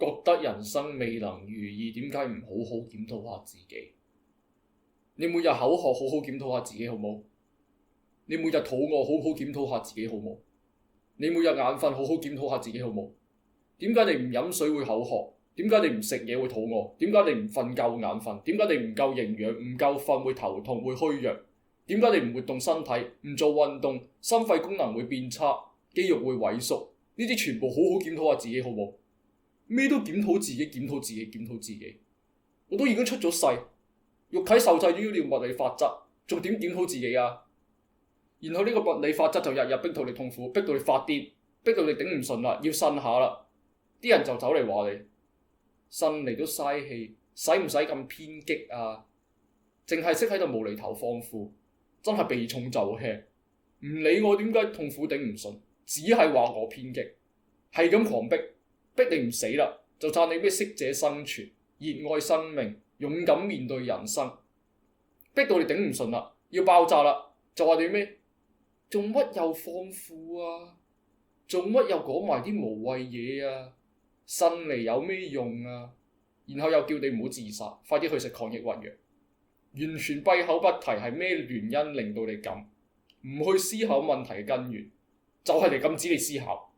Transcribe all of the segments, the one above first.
覺得人生未能如意，點解唔好好檢討下自己？你每日口渴，好好檢討下自己好冇？你每日肚餓，好好檢討下自己好冇？你每日眼瞓，好好檢討下自己好冇？點解你唔飲水會口渴？點解你唔食嘢會肚餓？點解你唔瞓夠眼瞓？點解你唔夠營養？唔夠瞓會頭痛會虛弱？點解你唔活動身體？唔做運動，心肺功能會變差，肌肉會萎縮？呢啲全部好好檢討下自己好冇？咩都檢討自己，檢討自己，檢討自己。我都已經出咗世，肉體受制於呢個物理法則，仲點檢討自己啊？然後呢個物理法則就日日逼到你痛苦，逼到你發癲，逼到你頂唔順啦，要呻下啦。啲人就走嚟話你呻嚟都嘥氣，使唔使咁偏激啊？淨係識喺度無厘頭放負，真係避重就輕，唔理我點解痛苦頂唔順，只係話我偏激，係咁狂逼你唔死啦，就讚你咩適者生存，熱愛生命，勇敢面對人生，逼到你頂唔順啦，要爆炸啦，就話你咩？做乜又放負啊？做乜又講埋啲無謂嘢啊？呻嚟有咩用啊？然後又叫你唔好自殺，快啲去食抗抑鬱藥，完全閉口不提係咩原因令到你咁，唔去思考問題嘅根源，就係嚟禁止你思考。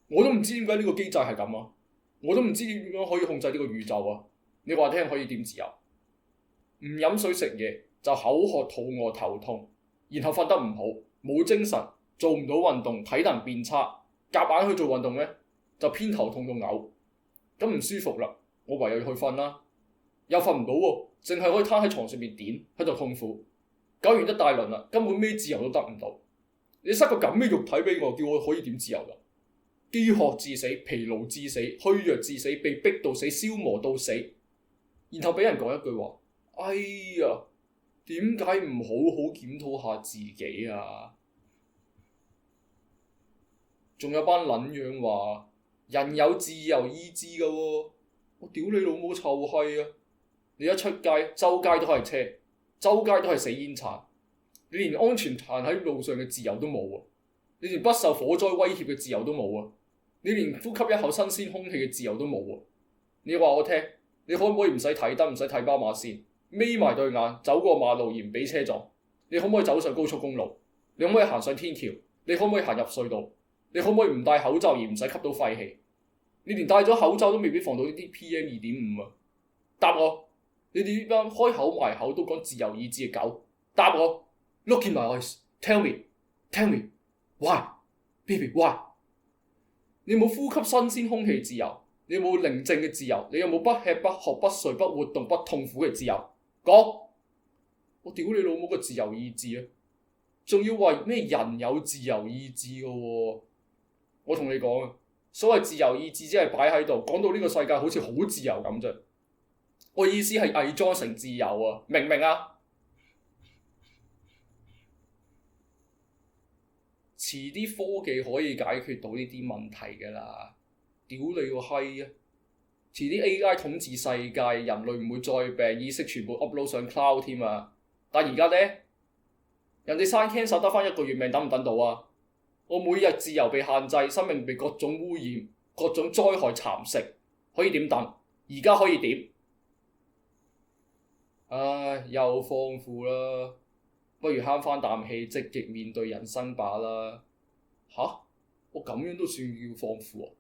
我都唔知點解呢個機制係咁啊！我都唔知點樣可以控制呢個宇宙啊！你話聽可以點自由？唔飲水食嘢就口渴肚餓頭痛，然後瞓得唔好，冇精神，做唔到運動，體能變差，夾硬去做運動呢，就偏頭痛到嘔，咁唔舒服啦，我唯有去瞓啦，又瞓唔到喎，淨係可以攤喺床上面點喺度痛苦，搞完一大輪啦，根本咩自由都得唔到。你塞個咁嘅肉體俾我，叫我可以點自由㗎？飢渴致死，疲勞致死，虛弱致死，被逼到死，消磨到死，然後俾人講一句話：哎呀，點解唔好好檢討下自己啊？仲有班撚樣話人有自由意志㗎喎，我屌你老母臭閪啊！你一出街，周街都係車，周街都係死煙鏟，你連安全行喺路上嘅自由都冇啊！你連不受火災威脅嘅自由都冇啊！你連呼吸一口新鮮空氣嘅自由都冇啊！你話我聽，你可唔可以唔使睇燈，唔使睇斑馬線，眯埋對眼走過馬路而唔俾車撞？你可唔可以走上高速公路？你可唔可以行上天橋？你可唔可以行入隧道？你可唔可以唔戴口罩而唔使吸到廢氣？你連戴咗口罩都未必防到呢啲 PM2.5啊！答我，你哋呢班開口埋口都講自由意志嘅狗，答我 ，Look in my eyes, tell me, why, baby, why？ 你有冇呼吸新鮮空氣自由？你有冇寧靜嘅自由？你有冇不吃不喝不睡不活動不痛苦嘅自由？講，我屌你老母個自由意志啊！仲要為咩人有自由意志嘅喎？我同你講啊，所謂自由意志只係擺喺度，講到呢個世界好似好自由咁啫。我意思係偽裝成自由啊，明唔明啊？遲啲科技可以解決到呢啲問題㗎啦，屌你個閪啊！遲啲 AI 統治世界，人類唔會再病，意識全部 upload 上 cloud 添啊！但而家呢，人哋生 cancer 得返1個月命，等唔等到啊？我每日自由被限制，生命被各種污染、各種災害蠶食，可以點等？而家可以點？唉，又放負啦！不如慳返啖氣，積極面對人生吧啦！吓？我咁樣都算叫放負啊？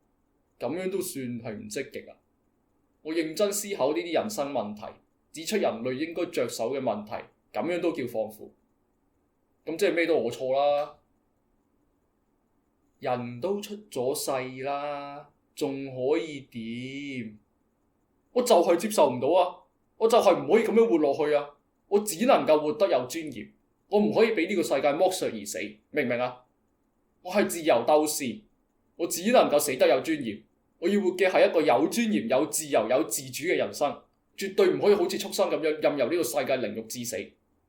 咁樣都算係唔積極啊？我認真思考呢啲人生問題，指出人類應該着手嘅問題，咁樣都叫放負？咁即係咩都我錯啦？人都出咗世啦，仲可以點？我就係接受唔到啊！我就係唔可以咁樣活落去啊！我只能夠活得有尊嚴，我唔可以俾呢個世界剝削而死，明唔明啊？我係自由鬥士，我只能夠死得有尊嚴。我要活嘅係一個有尊嚴、有自由、有自主嘅人生，絕對唔可以好似畜生咁樣任由呢個世界凌辱致死。